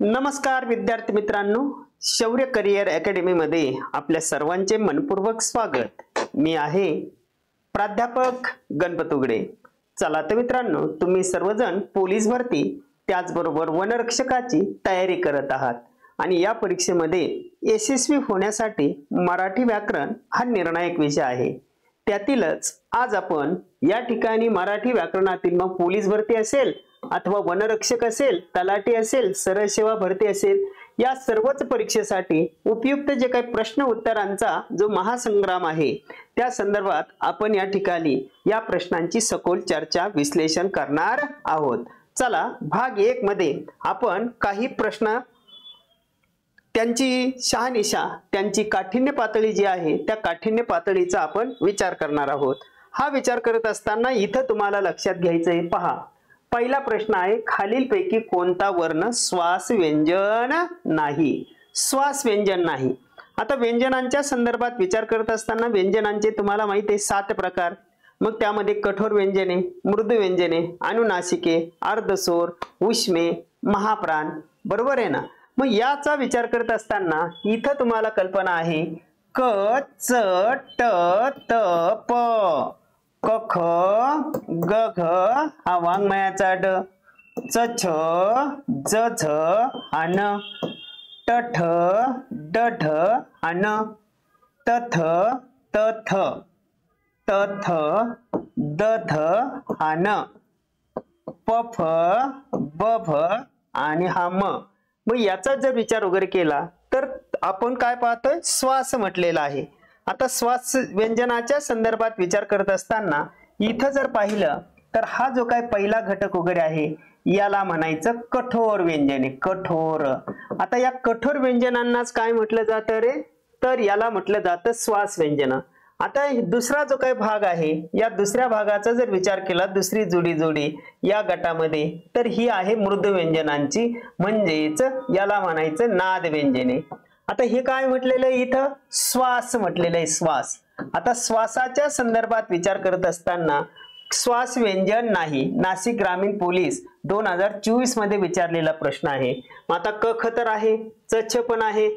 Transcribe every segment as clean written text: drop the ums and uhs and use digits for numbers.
नमस्कार विद्यार्थी मित्रांनो, शौर्य करियर अकॅडमी मध्ये आपल्या सर्वांचे मनपूर्वक स्वागत। मी आहे प्राध्यापक गणपत उगडे। चला तर मित्रांनो, तुम्ही सर्वजण पोलीस भरती त्याचबरोबर वनरक्षकाची तयारी करत आहात आणि या परीक्षेमध्ये यशस्वी होण्यासाठी मराठी व्याकरण हा निर्णायक विषय आहे। त्यातीलच आज आपण या ठिकाणी मराठी व्याकरणातील मग पोलीस भरती असेल अथवा वनरक्षक असेल, तलाठी असेल, सरळ सेवा भरती असेल, या सर्वच परीक्षेसाठी उपयुक्त जे काही प्रश्न उत्तरांचा जो महासंग्राम आहे त्या संदर्भात आपण या ठिकाणी या प्रश्नांची सखोल चर्चा विश्लेषण करणार आहोत। चला, भाग 1 मध्ये आपण काही प्रश्न त्यांची शहानिशा, त्यांची काठिण्य पातळी जी आहे त्या काठिण्य पातळीचा आपण विचार करणार आहोत। हा विचार करत असताना इथं तुम्हाला लक्षात घ्यायचं आहे, पहा पहिला प्रश्न आहे, खालीलपैकी कोणता वर्ण श्वास व्यंजन नाही? श्वास व्यंजन नाही। आता व्यंजनांच्या संदर्भात विचार करत असताना व्यंजनांचे तुम्हाला माहिती आहे 7 प्रकार। मग त्यामध्ये कठोर व्यंजने, मृदू व्यंजने, अनुनासिके, अर्धस्वर, उष्मे, महाप्राण, बरोबर आहे ना। मग याचा विचार करत असताना इथं तुम्हाला कल्पना आहे क च ट त प, क ख ग घ हा वाङ्मयाचा ड, च छ ज झ हा न, ट ठ ड ढ हा न, त थ त थ, त थ द थ हा न, प फ ब भ आणि हा म। मग याचा जर विचार वगैरे केला तर आपण काय पाहतोय, श्वास म्हटलेला आहे। आता श्वास व्यंजनाच्या संदर्भात विचार करत असताना इथं जर पाहिलं तर हा जो काय पहिला घटक वगैरे आहे याला म्हणायचं कठोर व्यंजने, कठोर। आता या कठोर व्यंजनांनाच काय म्हटलं जातं रे, तर याला म्हटलं जातं श्वास व्यंजन। आता दुसरा जो काही भाग आहे या दुसऱ्या भागाचा जर विचार केला, दुसरी जोडी या गटामध्ये, तर ही आहे मृदू व्यंजनांची, म्हणजेच याला म्हणायचं नाद व्यंजने। आता हे काय म्हटलेलं आहे इथं, श्वास म्हटलेलं आहे, श्वास। आता श्वासाच्या संदर्भात विचार करत असताना श्वास व्यंजन नाही, नाशिक ग्रामीण पोलीस 2024 मध्ये विचारलेला प्रश्न आहे। मग आता क ख तर आहे, च छ पण आहे,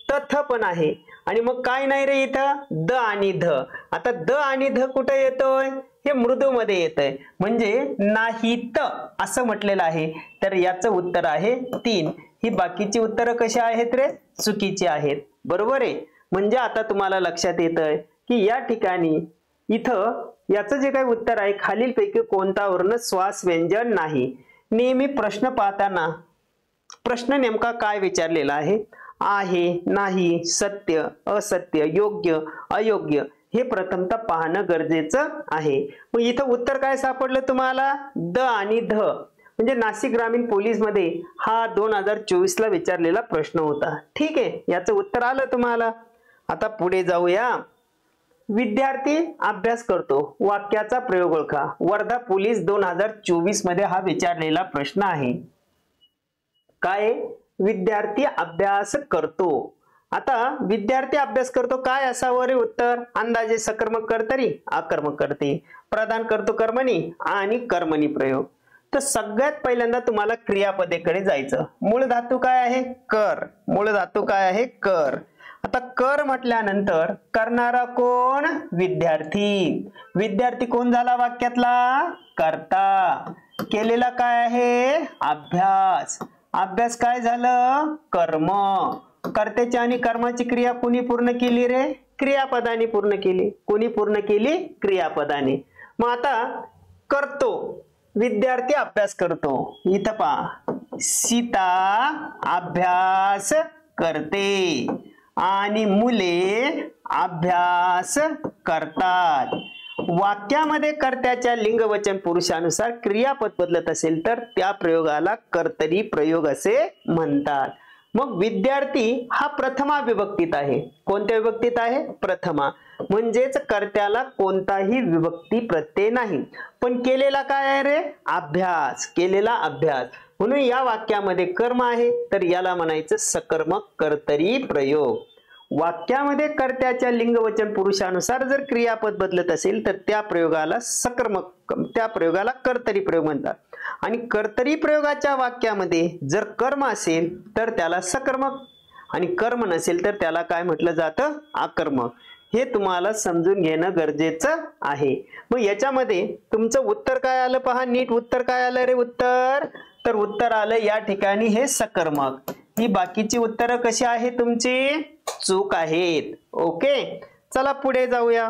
त थ पण आहे, आणि मग काय नाही रे इथं, द आणि ध। आता द आणि ध कुठे येतोय, हे मृदू मध्ये येतंय, म्हणजे नाहीत असं म्हटलेलं आहे। तर याचं उत्तर आहे 3। ही बाकीची उत्तरं कशी आहेत रे, चुकीची आहेत, बरोबर आहे। म्हणजे आता तुम्हाला लक्षात येतंय की या ठिकाणी इथं याचं जे काही उत्तर आहे, खालीलपैकी कोणता वर्ण श्वास व्यंजन नाही। नेहमी प्रश्न पाहताना प्रश्न नेमका काय विचारलेला आहे, नाही, सत्य, असत्य, योग्य, अयोग्य, हे प्रथमतः पाहणं गरजेचं आहे। मग इथं उत्तर काय सापडलं तुम्हाला, द आणि ध, म्हणजे नाशिक ग्रामीण पोलीस मध्ये हा 2024 ला विचारलेला प्रश्न होता। ठीक आहे, याचं उत्तर आलं तुम्हाला। आता पुढे जाऊया। विद्यार्थी अभ्यास करतो, वाक्याचा प्रयोग ओळखा। वर्धा पोलीस 2024 मध्ये हा विचारलेला प्रश्न आहे। काय, विद्यार्थी अभ्यास करतो। आता विद्यार्थी अभ्यास करतो काय असावं रे उत्तर, अंदाजे सकर्मक कर्तरी, आकर्मक कर्ते, प्रदान करतो कर्मणी आणि कर्मणी प्रयोग। तर सगळ्यात पहिल्यांदा तुम्हाला क्रियापदेकडे जायचं। मूळ धातू काय आहे, कर। मूळ धातू काय आहे, कर। आता कर म्हटल्यानंतर करणारा कोण, विद्यार्थी। विद्यार्थी कोण झाला वाक्यातला, कर्ता। केलेला काय आहे, अभ्यास। अभ्यास काय झालं, कर्म। कर्त्याची आणि कर्माची क्रिया कोणी पूर्ण केली रे, क्रियापदाने पूर्ण केली। कोणी पूर्ण केली, क्रियापदाने। मग आता करतो, विद्यार्थी अभ्यास करतो। इथं पहा, सीता अभ्यास करते आणि मुले अभ्यास करतात। वाक्यामध्ये कर्त्याच्या लिंग वचन पुरुषानुसार क्रियापद बदलत असेल तर त्या प्रयोगाला कर्तरी प्रयोग असे म्हणतात। मग विद्यार्थी हा प्रथमा विभक्तीत आहे। कोणत्या विभक्तीत आहे, प्रथमा, म्हणजेच कर्त्याला कोणताही विभक्ती प्रत्यय नाही, पण केलेला काय आहे रे, अभ्यास। केलेला अभ्यास, म्हणून या वाक्यामध्ये कर्म आहे तर याला म्हणायचं सकर्मक कर्तरी प्रयोग। वाक्यामध्ये कर्त्याच्या लिंग वचन पुरुषानुसार जर क्रियापद बदलत असेल तर त्या प्रयोगाला सकर्मक, त्या प्रयोगाला कर्तरी प्रयोग म्हणतात। आणि कर्तरी प्रयोगाच्या वाक्यामध्ये जर कर्म असेल तर त्याला सकर्मक आणि कर्म नसेल तर त्याला काय म्हटलं जातं, आकर्मक. हे तुम्हाला समजून घेणं गरजेचं आहे. मग याच्यामध्ये तुमचं उत्तर काय आलं पहा, नीट उत्तर काय आलं रे उत्तर, तर उत्तर आलं या ठिकाणी हे सकर्मक. ही बाकीची उत्तरं कशी आहे तुमची, चूक आहेत. ओके, चला पुढे जाऊया.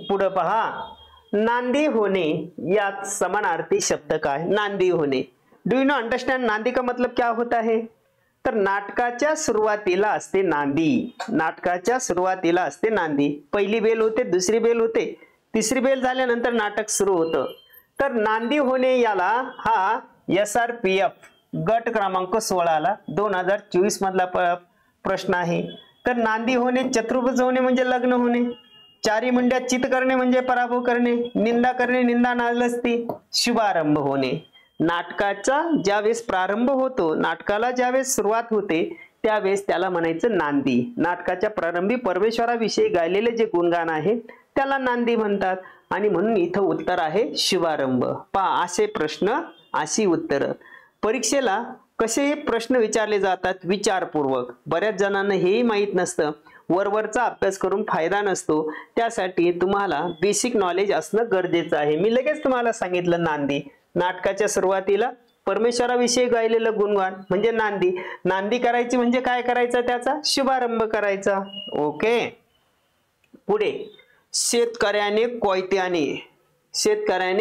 पुढे पहा, नांदी होणे यात समानार्थी शब्द काय, नांदी होणे. डू यू नो अंडरस्टैंड नांदी का मतलब क्या होता है, तर नाटकाच्या सुरुवातीला असते नांदी. नाटकाच्या सुरुवातीला असते नांदी. पहिली बेल होते, दुसरी बेल होते, तिसरी बेल झाल्यानंतर नाटक सुरू होतं. तर नांदी होणे याला हा SRPF गट क्रमांक 16 ला 2024 मधला प्रश्न आहे. तर नांदी होणे, चतुर्भुज होणे म्हणजे लग्न होणे, चारी मुंड्या चित करणे म्हणजे पराभव करणे, निंदा करणे निंदा नालस्ती, शुभारंभ होणे. नाटकाचा ज्यावेळेस प्रारंभ होतो, नाटकाला ज्यावेळेस सुरुवात होते त्यावेळेस त्याला म्हणायचं नांदी. नाटकाच्या प्रारंभी परमेश्वराविषयी गायलेले जे गुणगान आहे त्याला नांदी म्हणतात. आणि म्हणून इथं उत्तर आहे शुभारंभ. पहा, असे प्रश्न, अशी उत्तरं. परीक्षेला कसे प्रश्न विचारले जातात, विचारपूर्वक. बऱ्याच जणांना हेही माहीत नसतं, वरवरचा अभ्यास करून फायदा नसतो. त्यासाठी तुम्हाला बेसिक नॉलेज असणं गरजेचं आहे. मी लगेच तुम्हाला सांगितलं नांदी. नाटकाच्या सुरुवातीला परमेश्वराविषयी गायलेलं गुणगान म्हणजे नांदी. नांदी करायची म्हणजे काय करायचं, त्याचा शुभारंभ करायचा. ओके, पुढे, शेतकऱ्याने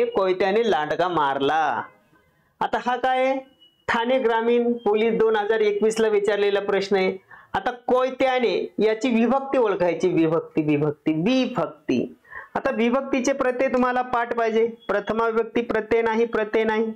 कोयत्याने लांडगा मारला. आता हा काय, ठाणे ग्रामीण पोलीस 2021 ला विचारलेला प्रश्न आहे. आता कोयत्याने याची विभक्ती ओळखायची, विभक्ती. आता विभक्तीचे प्रत्यय तुम्हाला पाठ पाहिजे. प्रथमा विभक्ती प्रत्यय नाही,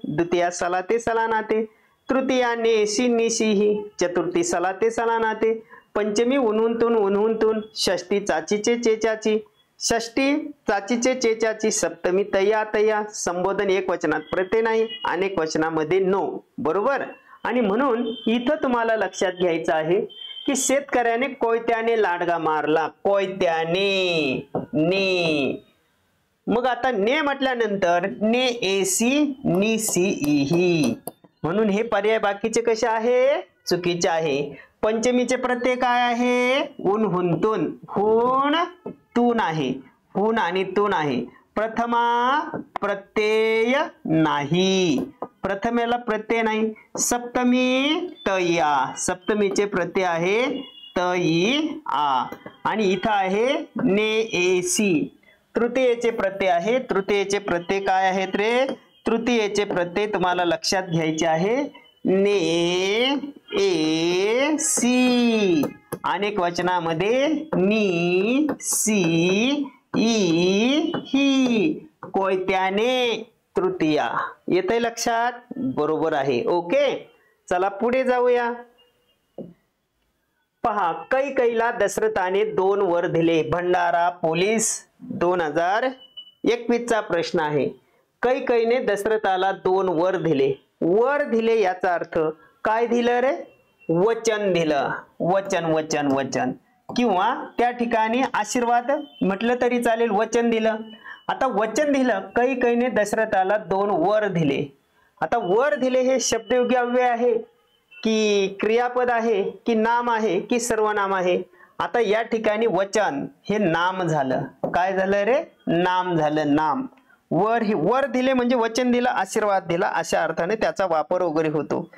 द्वितीया सलाते सलानाते, तृतीया नेसी निशीही, चतुर्थी सलाते सलानाते, पंचमी उन्हून, षष्ठी चाचीचे चेचाची, षष्ठी चाचीचे चेचाची, सप्तमी तया, संबोधन एक वचनात प्रत्यय नाही, अनेक वचनामध्ये नो. बरोबर. आणि म्हणून इथं तुम्हाला लक्षात घ्यायचं आहे की शेतकऱ्याने कोयत्याने लांडगा मारला. कोयत्याने, ने. मग आता ने म्हटल्यानंतर ने एसी निसी इही, म्हणून हे पर्याय बाकीचे कसे आहे, चुकीचे आहे. पंचमीचे प्रत्यय काय आहे, हुन तून आहे, हुन आणि तून आहे. प्रथमा प्रत्यय नाही, प्रथमेला प्रत्यय नाही. सप्तमी तया, सप्तमीचे प्रत्यय आहे तई आ. आणि इथं आहे ने एसी. तृतीयेचे प्रत्यय आहे. तृतीयेचे प्रत्यय काय आहेत रे, तृतीयेचे प्रत्यय तुम्हाला लक्षात घ्यायचे आहे. ने ए सी, अनेक वचनामध्ये नी सी ई ही, कोयत्याने तृतीया. येतंय लक्षात, बरोबर आहे. ओके, चला पुढे जाऊया. पहा, कैकेयीला दशरथाने 2 वर दिले. भंडारा पोलीस 2021 चा प्रश्न आहे. कैकेयीने दशरथाला 2 वर दिले. वर दिले याचा अर्थ काय दिलं रे, वचन दिलं. वचन किंवा त्या ठिकाणी आशीर्वाद म्हटलं तरी चालेल, वचन दिलं. आता वचन दिलं, कैकेयीने दशरथाला 2 वर दिले. आता वर दिले हे शब्दयोगी अव्यय आहे की क्रियापद आहे की नाम आहे की सर्वनाम आहे. आता या ठिकाणी वचन हे नाम झालं. काय झालं रे, नाम झालं, नाम. वर दिले म्हणजे वचन दिलं, आशीर्वाद दिला, अशा अर्थाने त्याचा वापर वगैरे होतो.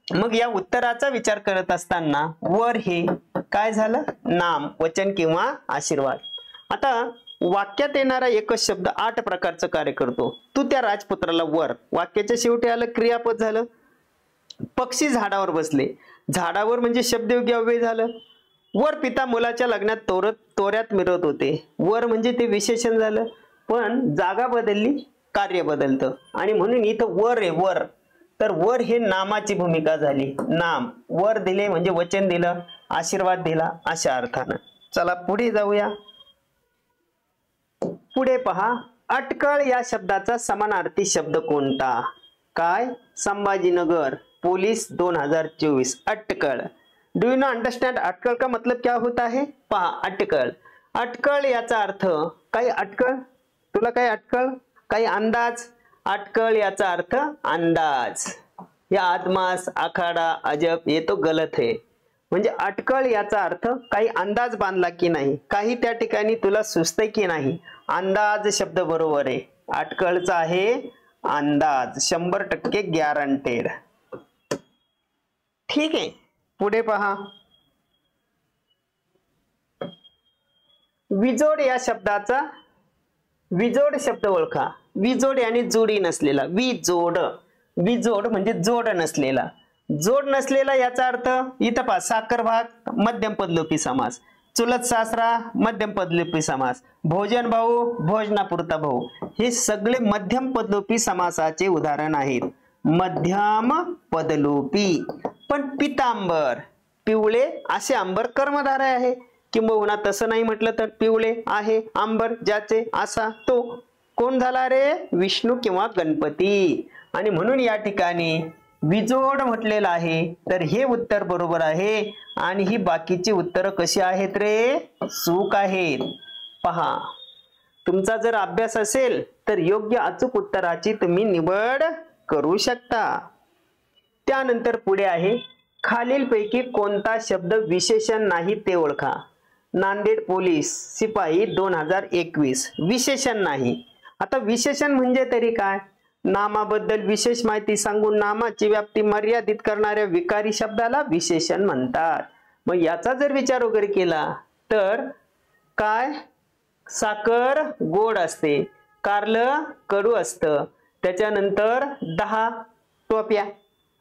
मग या उत्तराचा विचार करत असताना वर हे काय झालं, नाम, वचन किंवा आशीर्वाद. आता वाक्यात येणारा एकच शब्द 8 प्रकारचं कार्य करतो. तू त्या राजपुत्राला वर, वाक्याच्या शेवटी आलं, क्रियापद झालं. पक्षी झाडावर बसले, झाडावर म्हणजे शब्दयोगी अव्यय झालं. वर पिता मुलाच्या लग्नात तोऱ्यात मिरवत होते, वर म्हणजे ते विशेषण झालं. पण जागा बदलली, कार्य बदलतं. आणि म्हणून इथं वर आहे, वर. तर वर हे नामाची भूमिका झाली, नाम. वर दिले म्हणजे वचन दिलं, आशीर्वाद दिला, अशा अर्थानं. चला पुढे जाऊया. पुढे पहा, अटकळ या शब्दाचा समानार्थी शब्द कोणता. काय, संभाजीनगर पुलिस 2024. अटकळ. डू यू नो अंडरस्टैंड अटकळ का मतलब क्या होता है. पहा, अटकळ. अटकळ याचा अर्थ काही अटकळ, तुला काही अटकळ, काही अंदाज. अटकळ याचा अर्थ अंदाज. या आदमास आखाडा अजब ये तो गलत है. म्हणजे अटकळ याचा अर्थ काही अंदाज बांधला की नाही, काही त्या ठिकाणी तुला सुचतंय की नाही. अंदाज शब्द बरोबर आहे. अटकळचा आहे अंदाज. 100% गॅरंटेड. ठीक आहे, पुढे पहा. विजोड या शब्दाचा विजोड शब्द ओळखा. विजोड यानी जोडी नसलेला. विजोड, विजोड म्हणजे जोड नसलेला. जोड नसलेला याचा अर्थ इथं पहा. साखर भाग मध्यम पदलोपी समास. चुलत सासरा मध्यम पदलोपी समास. भोजन भाऊ भोजनापुरता भाऊ. हे सगळे मध्यम पदलोपी समासाचे उदाहरण आहेत. मध्यम पदलोपी. पण पितांबर पिवळे असे अंबर कर्मधारय आहे. किंबहुना तसं नाही म्हटलं तर पिवळे आहे अंबर ज्याचे असा तो कोण झाला रे? विष्णू किंवा गणपती. आणि म्हणून या ठिकाणी विजोड म्हटलेलं आहे. तर हे उत्तर बरोबर आहे. आणि ही बाकीची उत्तरं कशी आहेत रे? चूक आहेत. पहा, तुमचा जर अभ्यास असेल तर योग्य अचूक उत्तराची तुम्ही निवड करू शकता. त्यानंतर पुढे आहे, खालीलपैकी कोणता शब्द विशेषण नाही ते ओळखा. नांदेड पोलीस शिपाई 2021. विशेषण नाही. आता विशेषण म्हणजे तरी काय? नामाबद्दल विशेष माहिती सांगून नामाची व्याप्ती मर्यादित करणाऱ्या विकारी शब्दाला विशेषण म्हणतात. मग याचा जर विचार वगैरे केला तर काय? साखर गोड असते, कारलं कडू असतं. त्याच्यानंतर 10 टोप्या.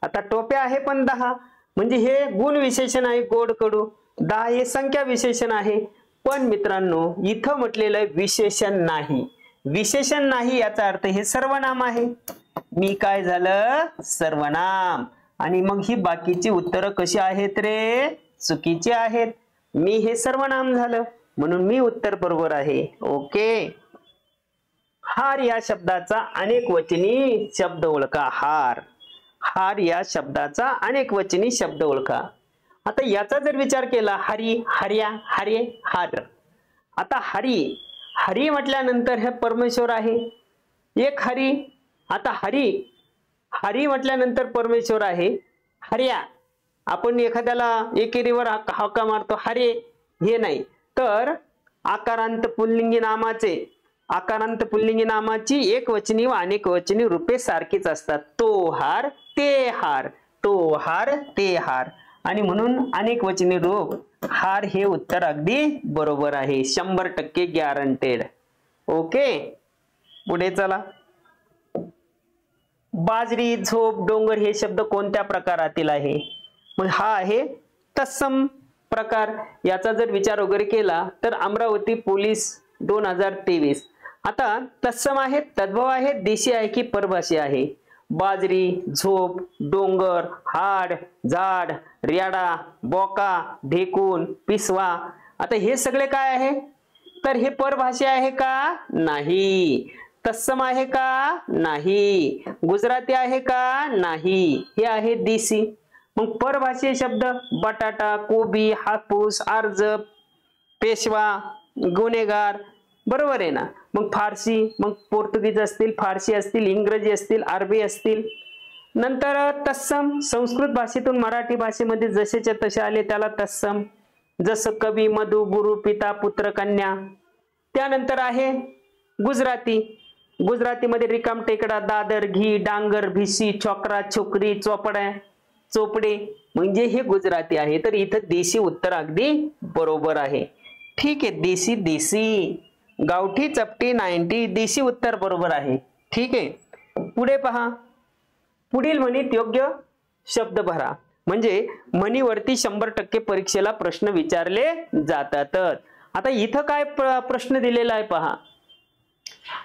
आता टोप्या आहे पण 10 म्हणजे हे गुण विशेषण आहे. गोड कडू. 10 हे संख्या विशेषण आहे. पण मित्रांनो इथं म्हटलेलं आहे विशेषण नाही. विशेषण नाही याचा अर्थ हे सर्वनाम आहे. मी काय झालं? सर्वनाम. आणि मग ही बाकीची उत्तरं कशी आहेत रे? चुकीची आहेत. मी हे सर्वनाम झालं म्हणून मी उत्तर बरोबर आहे. ओके. हार या शब्दाचा अनेक वचनी शब्द ओळखा. हार. हार या शब्दाचा अनेक वचनी शब्द ओळखा. आता याचा जर विचार केला, हरी, हर्या, हरे, हार. आता हरी, हरी म्हटल्यानंतर हे परमेश्वर आहे. एक हरी. आता हरी, हरी म्हटल्यानंतर परमेश्वर आहे. हर्या, आपण एखाद्याला एकेरीवर हाका मारतो, हरे, हे नाही. तर आकारांत पुल्लिंगी नामाचे, आकारांत पुल्लिंगी नामाची एकवचनी व अनेक वचनी रूपे सारखीच असतात. तो हार, ते हार, तो हार, ते हार. आणि म्हणून अनेक वचनी रूप हार हे उत्तर अगदी बरोबर आहे. 100% गॅरंटेड. ओके, पुढे चला. बाजरी, झोप, डोंगर हे शब्द कोणत्या प्रकारातील आहे? मग हा आहे तत्सम प्रकार. याचा जर विचार वगैरे केला तर अमरावती पोलीस 2023. आता तत्सम आहे, तद्भव आहे, देशी आहे की परभाषी आहे? बाजरी, झोप, डोंगर, हाड, झाड, रेडा, बोका, ढेकून, पिसवा. आता हे सगळे काय आहे? तर हे परभाषी आहे का? नाही. तत्सम आहे का? नाही. गुजराती आहे का? नाही. हे आहे देशी. मग परभाषी शब्द बटाटा, कोबी, हापूस, अर्ज, पेशवा, गुन्हेगार. बरोबर आहे ना? मग फारसी, मग पोर्तुगीज असतील, फारसी असतील, इंग्रजी असतील, अरबी असतील. नंतर तत्सम संस्कृत भाषेतून मराठी भाषेमध्ये जसेच्या तसे आले त्याला तत्सम. जसं कवी, मधु, गुरु, पिता, पुत्र, कन्या. त्यानंतर आहे गुजराती. गुजरातीमध्ये रिकाम टेकडा, दादर, घी, डांगर, भिसी, छोकरा, छोकरी, चोपड्या, चोपडे म्हणजे हे गुजराती आहे. तर इथं देशी उत्तर अगदी बरोबर आहे. ठीक आहे, देशी देशी. गावठी, चपटी, 90 देशी उत्तर बरोबर आहे. ठीक आहे, पुढे पहा. पुढील म्हणीत योग्य शब्द भरा. म्हणजे म्हणीवरती 100% परीक्षेला प्रश्न विचारले जातात. आता इथं काय प्रश्न दिलेला आहे पहा.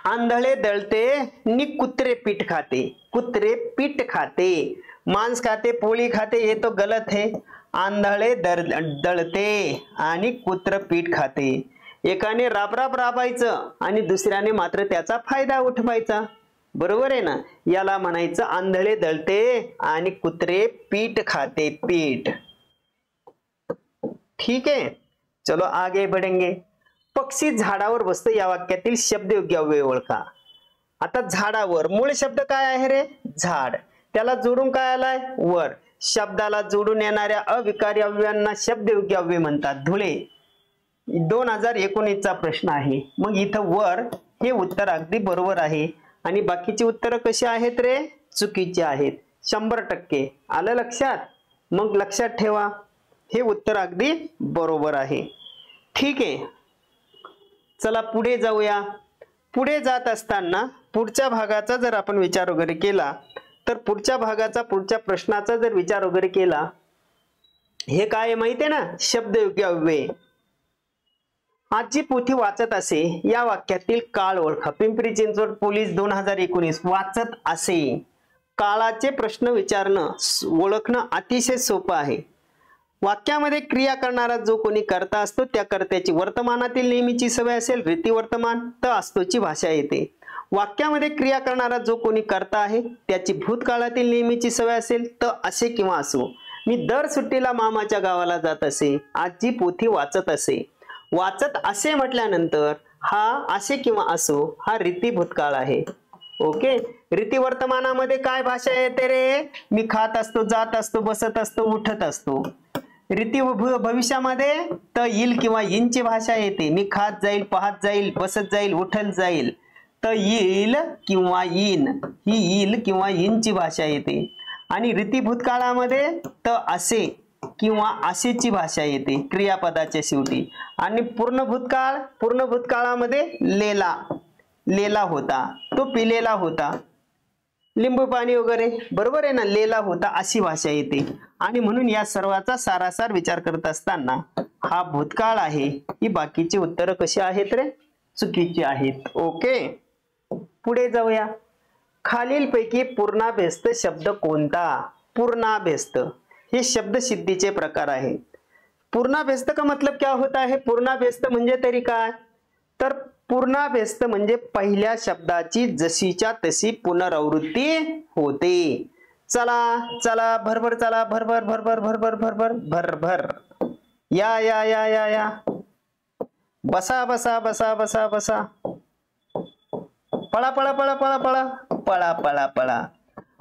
आंधळे दळते नि कुत्रे पीठ खाते. कुत्रे पीठ खाते, मांस खाते, पोळी खाते, ये तो गलत है. आंधळे दळते आणि कुत्र पीठ खाते. एकाने राबराब राबायचं आणि दुसऱ्याने मात्र त्याचा फायदा उठवायचा. बरोबर आहे ना? याला म्हणायचं आंधळे दळते आणि कुत्रे पीठ खाते. पीठ. ठीक है, चलो आगे बढ़ेंगे. पक्षी झाडावर बसतो या वाक्यातील शब्दयोग्य अव्यय ओळखा. आता झाडावर मूळ शब्द काय आहे रे? झाड. त्याला जोडून काय आलाय? वर. शब्दाला जोडून येणाऱ्या अविकारी अव्ययांना शब्दयोगी अव्यय म्हणतात. धुळे 2019 चा प्रश्न आहे. मग इथं वर हे उत्तर अगदी बरोबर आहे आणि बाकीची उत्तरं कशी आहेत रे? चुकीची आहेत 100%. आलं लक्षात? मग लक्षात ठेवा हे उत्तर अगदी बरोबर आहे. ठीक आहे, चला पुढे जाऊया. पुढे जात असताना पुढच्या भागाचा जर आपण विचार वगैरे केला तर पुढच्या भागाचा पुढच्या प्रश्नाचा जर विचार वगैरे केला, हे काय आहे माहिती आहे ना? शब्दयोगी अव्यय. आजची पोथी वाचत असे या वाक्यातील काळ ओळखा. पिंपरी चिंचवड पोलीस 2019. वाचत असे. काळाचे प्रश्न विचारणं ओळखणं अतिशय सोपं आहे. वाक्यामध्ये क्रिया करणारा जो कोणी कर्ता असतो त्या कर्त्याची वर्तमानातील नेहमीची सवय असेल रीती वर्तमान त असतोची भाषा येते. वाक्यामध्ये क्रिया करणारा जो कोणी कर्ता आहे त्याची भूतकाळातील नेहमीची सवय असेल त असे किंवा असो. मी दर सुट्टीला मामाच्या गावाला जात असे. आजची पोथी वाचत असे. वाचत असे म्हटल्यानंतर हा असे किंवा असो हा रीती भूतकाळ आहे. ओके. रीती वर्तमानामध्ये काय भाषा येते रे? मी खात असतो, जात असतो, बसत असतो, उठत असतो. रीती भविष्यामध्ये त येईल किंवा येईनची भाषा येते. मी खात जाईल, पाहत जाईल, बसत जाईल, उठत जाईल. त येईल किंवा येईन ही येईल किंवा येईनची भाषा येते. आणि रीती भूतकाळामध्ये त असे किंवा असेची भाषा येते क्रियापदाच्या शेवटी. आणि पूर्ण भूतकाळामध्ये लेला होता, तो पिलेला होता, लिंबू पाणी वगैरे, बरोबर आहे ना? लेला होता अशी भाषा येते. आणि म्हणून या सर्वाचा सारासार विचार करत असताना हा भूतकाळ आहे. ही बाकीची उत्तरं कशी आहेत रे? चुकीची आहेत. ओके, पुढे जाऊया. खालीलपैकी पूर्णाभ्यस्त शब्द कोणता? पूर्णाभ्यस्त हे शब्द सिद्धीचे प्रकार आहेत. पूर्णाभ्यस्त का मतलब क्या होता है? पूर्णाभ्यस्त म्हणजे तरी काय? तर पूर्णाभ्यस्त म्हणजे पहिल्या शब्दाची जशीच्या तशी पुनरावृत्ती होते. चला चला भरभर, चला भरभर भरभर भरभर भरभर भरभर, या या या या या, बसा बसा बसा बसा बसा, पळा पळा पळा पळा पळा पळा पळा पळा.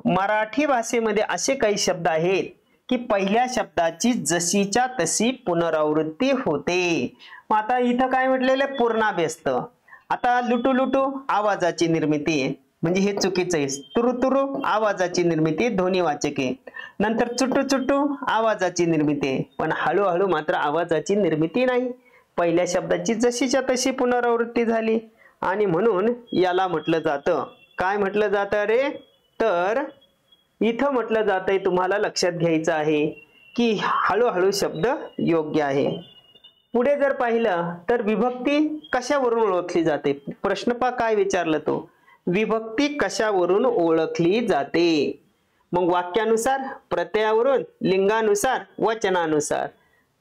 मराठी भाषेमध्ये असे काही शब्द आहेत की पहिल्या शब्दाची जशीच्या तशी पुनरावृत्ती होते. आता इथं काय म्हटलेलं? पूर्णाभ्यस्त. आता लुटू लुटू आवाजाची निर्मिती आहे, म्हणजे हे चुकीचं आहे. तुरु तुरु आवाजाची निर्मिती ध्वनिवाचक आहे. नंतर चुटू चुटू आवाजाची निर्मिती आहे, पण हळूहळू मात्र आवाजाची निर्मिती नाही. पहिल्या शब्दाची जशीच्या तशी पुनरावृत्ती झाली आणि म्हणून याला म्हटलं जातं, काय म्हटलं जातं रे? तर इथं म्हटलं जातंय, तुम्हाला लक्षात घ्यायचं आहे की हळूहळू शब्द योग्य आहे. पुढे जर पाहिलं तर विभक्ती कशावरून ओळखली जाते? प्रश्न पहा काय विचारलं तो. विभक्ती कशावरून ओळखली जाते? मग वाक्यानुसार, प्रत्ययावरून, लिंगानुसार, वचनानुसार.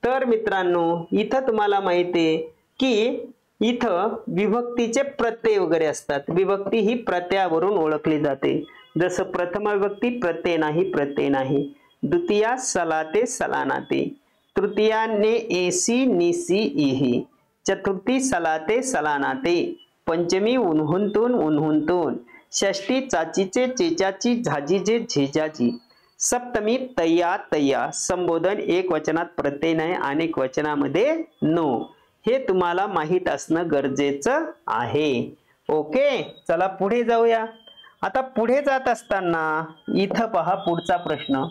तर मित्रांनो इथं तुम्हाला माहिती आहे की इथं विभक्तीचे प्रत्यय वगैरे असतात. विभक्ती ही प्रत्ययावरून ओळखली जाते. जसं प्रथम विभक्ती प्रत्यय नाही, प्रत्यय नाही. द्वितीया सलाते सलानाते. तृतीया ने एसी निसी इही. चतुर्थी सलाते सलानाते. पंचमी उन्हुंतून उन्हुंतून. षष्ठी चाचीचे चेचाची झाजीचे झेजाची. सप्तमी तय्या तय्या. संबोधन एक वचनात प्रत्यय नाही, अनेक वचनामध्ये नो. हे तुम्हाला माहित असणं गरजेचं आहे. ओके, चला पुढे जाऊया. आता पुढे जात असताना इथं पहा पुढचा प्रश्न.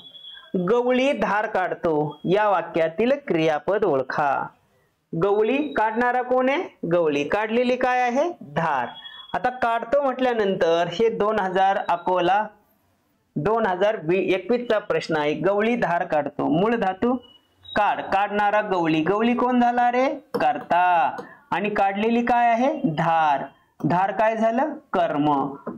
गवळी धार काढतो या वाक्यातील क्रियापद ओळखा. गवळी काढणारा कोण आहे? गवळी. काढलेली काय आहे? धार. आता काढतो म्हटल्यानंतर हे 2000 अकोला 2021 चा प्रश्न आहे. गवळी धार काढतो. मूळ धातू काढ, काढणारा गवळी. गवळी कोण झाला रे? कर्ता. आणि काढलेली काय आहे? धार. धार काय झालं? कर्म.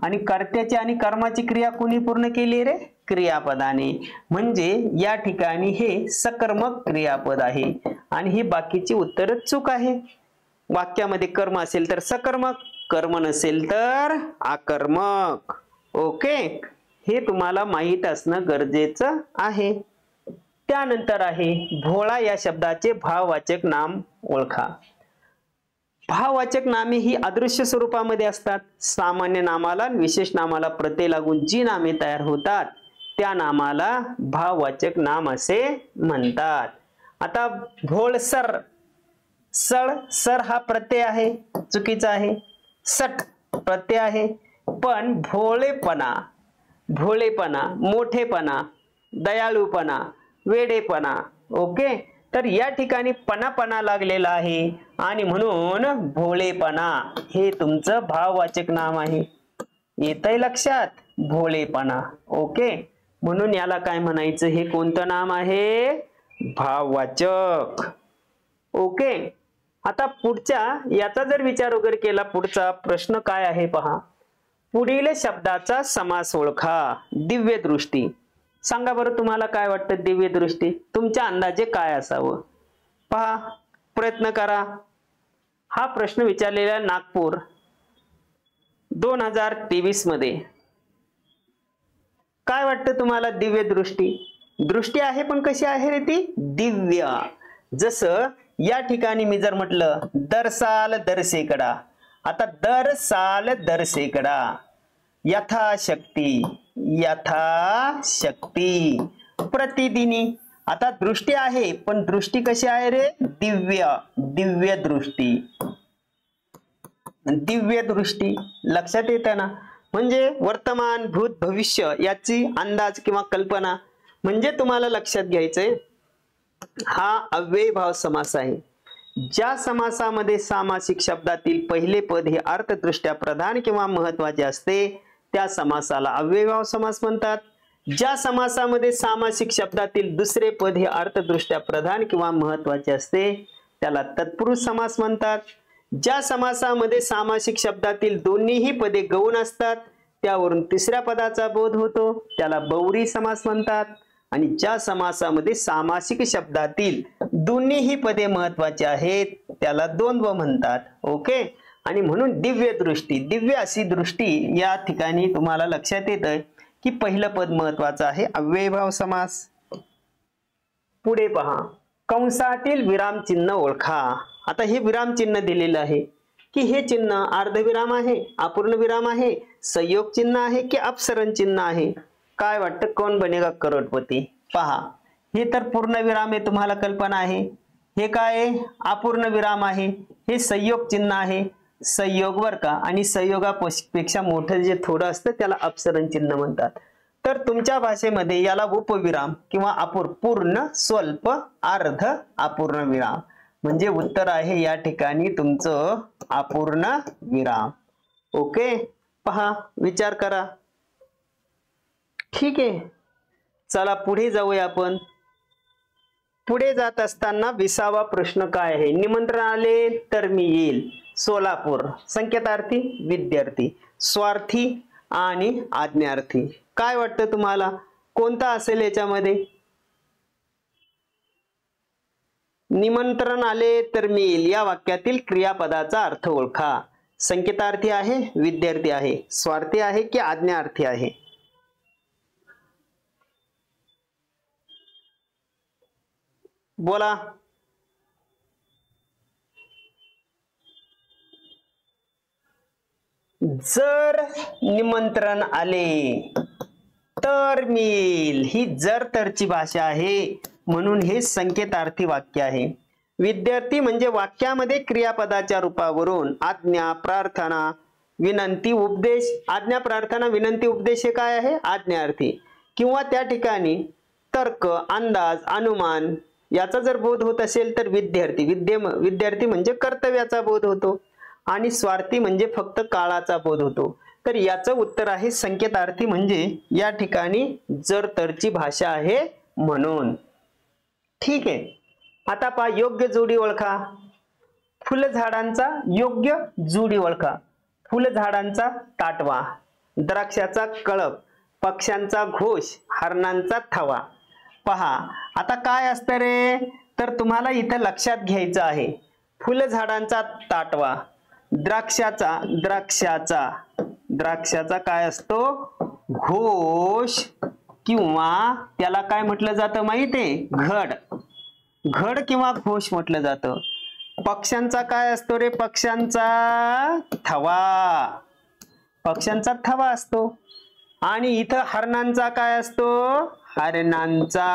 आणि कर्त्याची आणि कर्माची क्रिया कोणी पूर्ण केली रे? क्रियापदाने. म्हणजे या ठिकाणी हे सकर्मक क्रियापद आहे आणि ही बाकीची उत्तर चूक आहे. वाक्यामध्ये कर्म असेल तर सकर्मक, कर्म नसेल तर आकर्मक. ओके, हे तुम्हाला माहित असणं गरजेचं आहे. त्यानंतर आहे भोळा या शब्दाचे भाववाचक नाम ओळखा. भाववाचक नामे ही अदृश्य स्वरूपामध्ये असतात. सामान्य नामाला आणि विशेष नामाला प्रत्यय लागून जी नामे तयार होतात त्या नामाला भाववाचक नाम असे म्हणतात. आता भोळसर, सळ सर हा प्रत्यय आहे, चुकीचा आहे. सट प्रत्यय आहे, पण भोळेपणा, भोळेपणा, मोठेपणा, दयाळूपणा, वेडेपणा, ओके, तर या ठिकाणी पणा लागलेला आहे आणि म्हणून भोळेपणा हे तुमचं भाववाचक नाम आहे. येतंय लक्षात? भोळेपणा, ओके, म्हणून याला काय म्हणायचं? हे कोणतं नाम आहे? भाववाचक. ओके, आता पुढच्या याचा जर विचार वगैरे केला, पुढचा प्रश्न काय आहे पहा. पुढील शब्दाचा समास ओळखा. दिव्य दृष्टी. सांगा बरं तुम्हाला काय वाटतं? दिव्य दृष्टी तुमच्या अंदाजे काय असावं? पहा, प्रयत्न करा. हा प्रश्न विचारलेला नागपूर 2023 मध्ये. काय वाटतं तुम्हाला? दिव्य दृष्टी, दृष्टी आहे पण कशी आहे रे ती? दिव्य. जसं या ठिकाणी मी जर म्हटलं दरसाल दरसेकडा, आता दरसाल दरसेकडा, यथाशक्ती, यथाशक्ती, प्रतिदिनी. आता दृष्टी आहे पण दृष्टी कशी आहे रे? दिव्य, दिव्य दृष्टी, दिव्य दृष्टी. लक्षात येतं ना? म्हणजे वर्तमान, भूत, भविष्य याची अंदाज किंवा कल्पना. म्हणजे तुम्हाला लक्षात घ्यायचंय हा अव्ययभाव समास आहे. ज्या समासामध्ये सामासिक शब्दातील पहिले पद हे अर्थदृष्ट्या प्रधान किंवा महत्वाचे असते त्या समासाला अव्ययभाव समास म्हणतात. ज्या समासामध्ये सामासिक शब्दातील दुसरे पद हे अर्थदृष्ट्या प्रधान किंवा महत्वाचे असते त्याला तत्पुरुष समास म्हणतात. ज्या समासामध्ये सामासिक शब्दातील दोन्हीही पदे गौण असतात त्यावरून तिसऱ्या पदाचा बोध होतो त्याला बहुव्रीही समास म्हणतात. आणि ज्या समासामध्ये सामासिक शब्दातील दोन्हीही पदे महत्वाचे आहेत त्याला द्वंद्व म्हणतात. ओके, आणि म्हणून दिव्य दृष्टी, दिव्य अशी दृष्टी या ठिकाणी तुम्हाला लक्षात येतंय की पहिलं पद महत्वाचं आहे, अव्ययभाव समास. पुढे पहा, कंसातील विराम चिन्ह ओळखा. आता हे विराम चिन्ह दिलेलं आहे की हे चिन्ह अर्धविराम आहे, अपूर्ण विराम आहे, संयोग चिन्ह आहे की अपसरण चिन्ह आहे? काय वाटतं कौन बनेगा करोडपती? पहा, हे तर पूर्ण विराम आहे, तुम्हाला कल्पना आहे. हे काय? अपूर्ण विराम आहे. हे संयोग चिन्ह आहे, संयोग बर का, आणि संयोगापेक्षा मोठं जे थोडं असतं त्याला अपसरण चिन्ह म्हणतात. तर तुमच्या भाषेमध्ये याला उपविराम किंवा पूर्ण, स्वल्प, अर्ध, अपूर्ण विराम. म्हणजे उत्तर आहे या ठिकाणी तुमचं अपूर्ण विराम. ओके, पहा, विचार करा. ठीक आहे, चला पुढे जाऊया आपण. पुढे जात असताना 20वा प्रश्न काय आहे? निमंत्रण आले तर मी येईल. सोलापूर. संकेतार्थी विद्यार्थी, स्वार्थी आणि आज्ञार्थी. काय वाटतं तुम्हाला कोणता असेल याच्यामध्ये? निमंत्रण आले तर मी येईल या वाक्यातील क्रियापदाचा अर्थ ओळखा. संकेतार्थी आहे, विद्यार्थी आहे, स्वार्थी आहे की आज्ञार्थी आहे? बोला. जर निमंत्रण आले तर मी येईल, ही जर तरची भाषा आहे म्हणून हे संकेतार्थी वाक्य आहे. विद्यार्थी म्हणजे वाक्यामध्ये क्रियापदाच्या रूपावरून आज्ञा, प्रार्थना, विनंती, उपदेश. आज्ञा, प्रार्थना, विनंती, उपदेश हे काय आहे? आज्ञार्थी. किंवा त्या ठिकाणी तर्क, अंदाज, अनुमान याचा जर बोध होत असेल तर विद्यार्थी. विद्यार्थी म्हणजे कर्तव्याचा बोध होतो आणि स्वार्थी म्हणजे फक्त काळाचा बोध होतो. तर याचं उत्तर आहे संकेतार्थी, म्हणजे या ठिकाणी जर तरची भाषा आहे म्हणून. ठीक आहे, आता पहा, योग्य जोडी ओळखा. फुलझाडांचा योग्य जोडी ओळखा. फुलझाडांचा ताटवा, द्राक्षाचा कळप, पक्ष्यांचा घोष, हरणांचा थवा. पहा, आता काय असतं रे? तर तुम्हाला इथं लक्षात घ्यायचं आहे फुलझाडांचा ताटवा, द्राक्षाचा काय असतो? घोष, किंवा त्याला काय म्हटलं जातं माहितीये? घड किंवा घोष म्हटलं जातं. पक्ष्यांचा काय असतो रे? पक्ष्यांचा थवा. पक्ष्यांचा थवा असतो. आणि इथं हरणांचा काय असतो? हरणांचा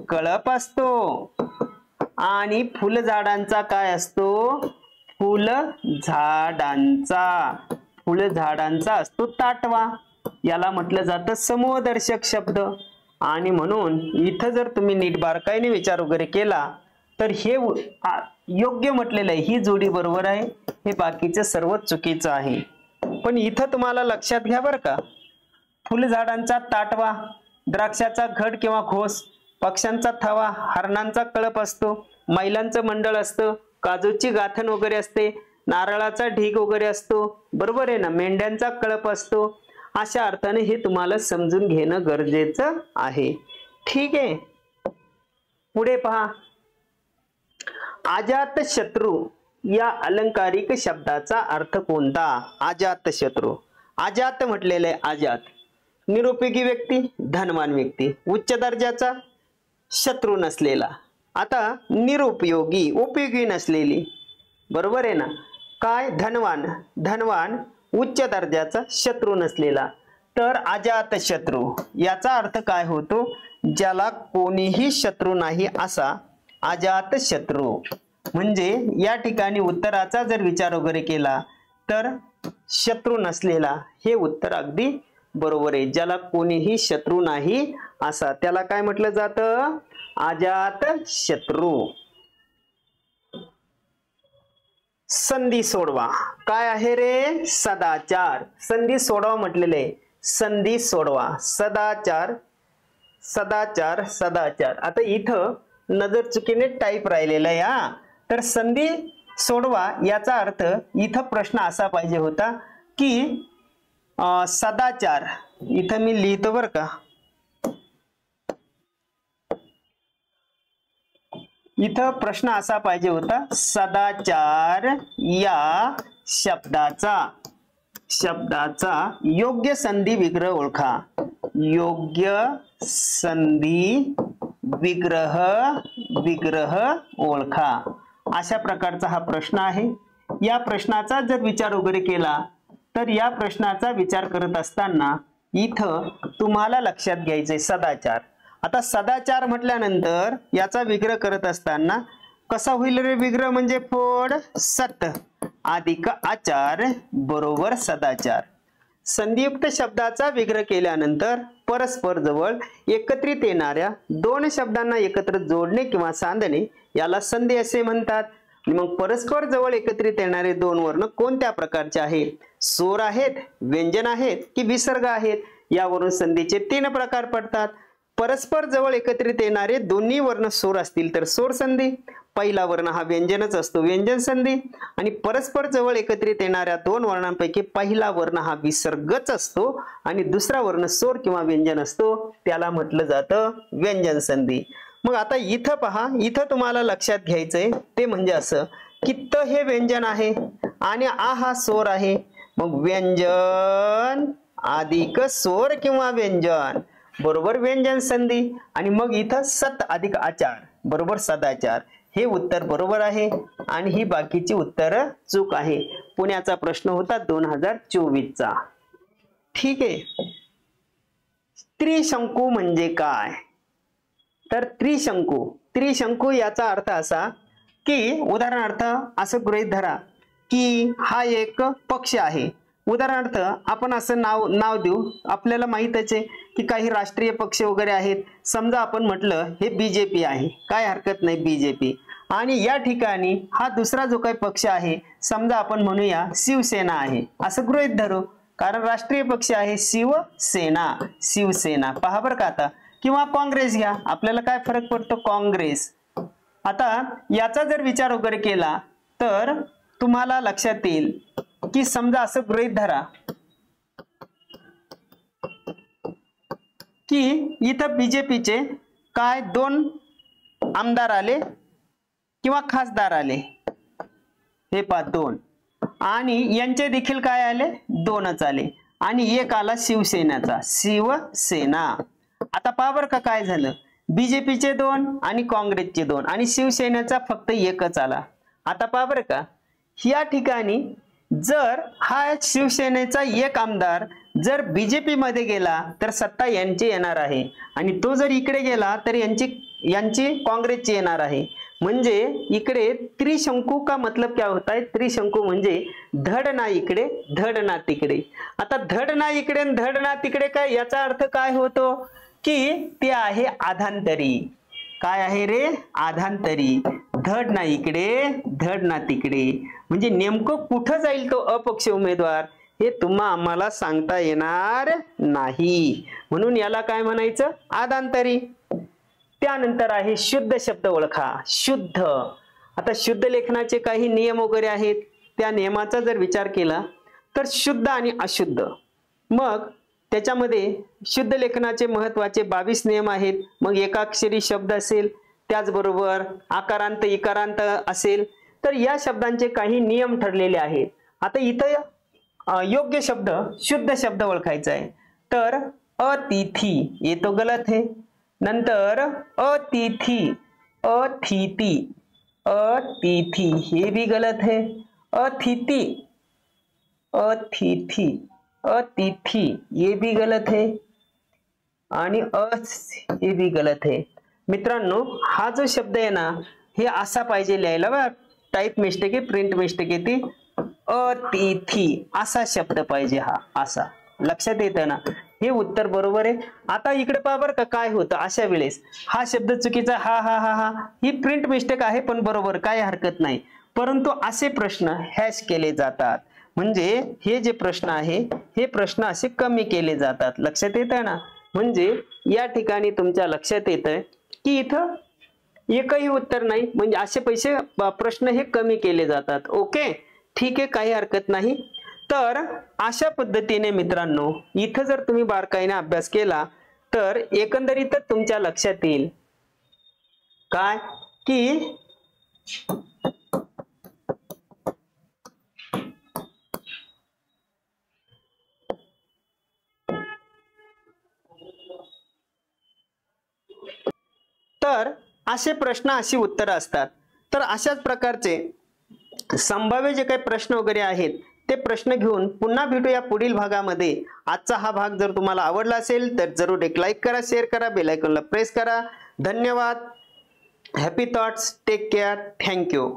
कळप असतो. आणि फुलझाडांचा काय असतो? फुलझाडांचा असतो ताटवा. याला म्हटलं जातं समूहदर्शक शब्द. आणि म्हणून इथं जर तुम्ही नीट बारकाईने विचार वगैरे केला तर हे योग्य म्हटलेलं आहे. ही जोडी बरोबर आहे, हे बाकीचं सर्व चुकीचं आहे. पण इथं तुम्हाला लक्षात घ्या बरं का, फुलझाडांचा ताटवा, द्राक्षाचा घड किंवा घोस, पक्ष्यांचा थवा, हरणांचा कळप असतो, मैलांचं मंडळ असतं, काजूची गाथण वगैरे असते, नारळाचा ढीग वगैरे असतो, बरोबर आहे ना, मेंढ्यांचा कळप असतो. अशा अर्थाने हे तुम्हाला समजून घेणं गरजेचं आहे. ठीक आहे, पुढे पहा. अजातशत्रू या अलंकारिक शब्दाचा अर्थ कोणता? अजातशत्रू. अजात म्हटलेलं आहे. अजात निरुपयोगी व्यक्ती, धनवान व्यक्ती, उच्च दर्जाचा, शत्रू नसलेला. आता निरुपयोगी, उपयोगी नसलेली, बरोबर आहे ना. काय? धनवान, उच्च दर्जाचा, शत्रू नसलेला. तर अजातशत्रू याचा अर्थ काय होतो? ज्याला कोणीही शत्रू नाही असा अजातशत्रू. म्हणजे या ठिकाणी उत्तराचा जर विचार वगैरे केला तर शत्रू नसलेला हे उत्तर अगदी बरोबर आहे. ज्याला कोणीही शत्रू नाही असा त्याला काय म्हटलं जातं? अजातशत्रू. संधी सोडवा. काय आहे रे? सदाचार. संधी सोडवा म्हटलेले आहे. संधी सोडवा. सदाचार. आता इथं नजर चुकीने टाईप राहिलेला आहे हा. तर संधी सोडवा याचा अर्थ इथं प्रश्न असा पाहिजे होता की सदाचार. इथं मी लिहितो बरं का, इथं प्रश्न असा पाहिजे होता, सदाचार या शब्दाचा योग्य संधी विग्रह ओळखा. योग्य संधी विग्रह ओळखा. अशा प्रकारचा हा प्रश्न आहे. या प्रश्नाचा जर विचार वगैरे केला तर या प्रश्नाचा विचार करत असताना इथं तुम्हाला लक्षात घ्यायचंय सदाचार. आता सदाचार म्हटल्यानंतर याचा विग्रह करत असताना कसा होईल रे विग्रह? म्हणजे फोड सत अधिक आचार बरोबर सदाचार. संधियुक्त शब्दाचा विग्रह केल्यानंतर परस्पर जवळ एकत्रित येणाऱ्या दोन शब्दांना एकत्र जोडणे किंवा सांधणे याला संधी असे म्हणतात. मग परस्पर जवळ एकत्रित येणारे दोन वर्ण कोणत्या प्रकारचे आहेत? स्वर आहेत, व्यंजन आहेत की विसर्ग आहेत? यावरून संधीचे तीन प्रकार पडतात. परस्पर जवळ एकत्रित येणारे दोन्ही वर्ण स्वर असतील तर स्वर संधी, पहिला वर्ण हा व्यंजनच असतो व्यंजन संधी, आणि परस्पर जवळ एकत्रित येणाऱ्या दोन वर्णांपैकी पहिला वर्ण हा विसर्गच असतो आणि दुसरा वर्ण स्वर किंवा व्यंजन असतो त्याला म्हटलं जातं व्यंजन संधी. मग आता इथं पहा, इथं तुम्हाला लक्षात घ्यायचंय ते म्हणजे असं की त हे व्यंजन आहे आणि आ हा स्वर आहे. मग व्यंजन अधिक स्वर किंवा व्यंजन बरोबर व्यंजन संधी, आणि मग इथं सत अधिक आचार बरोबर सदाचार. हे उत्तर बरोबर आहे आणि ही बाकीची उत्तर चूक आहे. पुण्याचा प्रश्न होता 2024चा. ठीक आहे. त्रिशंकू म्हणजे काय? तर त्रिशंकू याचा अर्थ असा की उदाहरणार्थ असं गृहीत धरा की हा एक पक्ष आहे. उदाहरणार्थ आपण असं नाव देऊ, आपल्याला माहितच आहे की काही राष्ट्रीय पक्ष वगैरे आहेत. समजा आपण म्हटलं हे बीजेपी आहे, काय हरकत नाही बीजेपी. आणि या ठिकाणी हा दुसरा जो काही पक्ष आहे समजा आपण म्हणूया शिवसेना आहे असं गृहीत धरू, कारण राष्ट्रीय पक्ष आहे शिवसेना. पहा बरं का आता, किंवा काँग्रेस घ्या, आपल्याला काय फरक पडतो? काँग्रेस. आता याचा जर विचार वगैरे केला तर तुम्हाला लक्षात येईल की समजा असं गृहीत धरा की इथं बीजेपीचे काय दोन आमदार आले किंवा खासदार आले, हे पहा दोन, आणि यांचे देखील काय आले? दोनच आले, आणि एक आला शिवसेनेचा शिवसेना. आता पहा बरं का काय झालं, बीजेपीचे दोन आणि काँग्रेसचे दोन आणि शिवसेनेचा फक्त एकच आला. आता पहा बरं का, या ठिकाणी जर हा शिवसेनेचा एक आमदार जर बीजेपी मध्ये गेला तर सत्ता यांची येणार आहे, आणि तो जर इकडे गेला तर यांची काँग्रेसची येणार आहे. म्हणजे इकडे त्रिशंकू का मतलब क्या होता है? त्रिशंकू म्हणजे धड ना इकडे धड ना तिकडे. आता धड ना इकडे आणि धड ना तिकडे काय, याचा अर्थ काय होतो की ते आहे आधांतरी. काय आहे रे? आधांतरी. धड ना इकडे धड ना तिकडे म्हणजे नेमकं कुठं जाईल तो अपक्ष उमेदवार हे तुम्हा आम्हाला सांगता येणार नाही, म्हणून याला काय म्हणायचं? आधांतरी. त्यानंतर आहे शुद्ध शब्द ओळखा. शुद्ध. आता शुद्ध लेखनाचे काही नियम वगैरे आहेत, त्या नियमाचा जर विचार केला तर शुद्ध आणि अशुद्ध, मग त्याच्यामध्ये शुद्ध लेखनाचे महत्वाचे 22 नियम आहेत. मग एकाक्षरी शब्द असेल, त्याचबरोबर आकारांत इकारांत असेल, तर या शब्दांचे काही नियम ठरलेले आहेत. आता इथं योग्य शब्द शुद्ध शब्द ओळखायचा आहे. तर अतिथी ये तो गलत है. नंतर अतिथी, अतिथी, अतिथि हे भी गलत है. अतिथि, अतिथि, अतिथि ये भी गलत है आणि हे भी गलत है. मित्रांनो, हा जो शब्द आहे ना, हे असा पाहिजे लिहायला बघा. टाइप मिस्टेक आहे, प्रिंट मिस्टेक आहे ती. अतिथी असा शब्द पाहिजे हा, असा. लक्षात येतं ना? हे उत्तर बरोबर आहे. आता इकडे पहा बरं का काय होतं अशा वेळेस. हा शब्द चुकीचा, हा हा हा हा, ही प्रिंट मिस्टेक आहे पण बरोबर, काय हरकत नाही. परंतु असे प्रश्न हॅश केले जातात. म्हणजे हे जे प्रश्न आहे हे प्रश्न असे कमी केले जातात. लक्षात येतं ना? म्हणजे या ठिकाणी तुमच्या लक्षात येतं की इथं एकही उत्तर नाही, म्हणजे असे प्रश्न हे कमी केले जातात. ओके, ठीक आहे, काही हरकत नाही. तर अशा पद्धतीने मित्रांनो, इथं जर तुम्ही बारकाईने अभ्यास केला तर एकंदरीतच तुमच्या लक्षात येईल काय की तर असे प्रश्न, अशी उत्तरं असतात. तर अशाच प्रकारचे संभाव्य जे काही प्रश्न वगैरे आहेत ते प्रश्न घेऊन पुन्हा भेटूया पुढील भागामध्ये. आजचा हा भाग जर तुम्हाला आवडला असेल तर जरूर एक लाईक करा, शेअर करा, बेल आयकॉनला प्रेस करा. धन्यवाद. Happy thoughts. Take care. Thank you.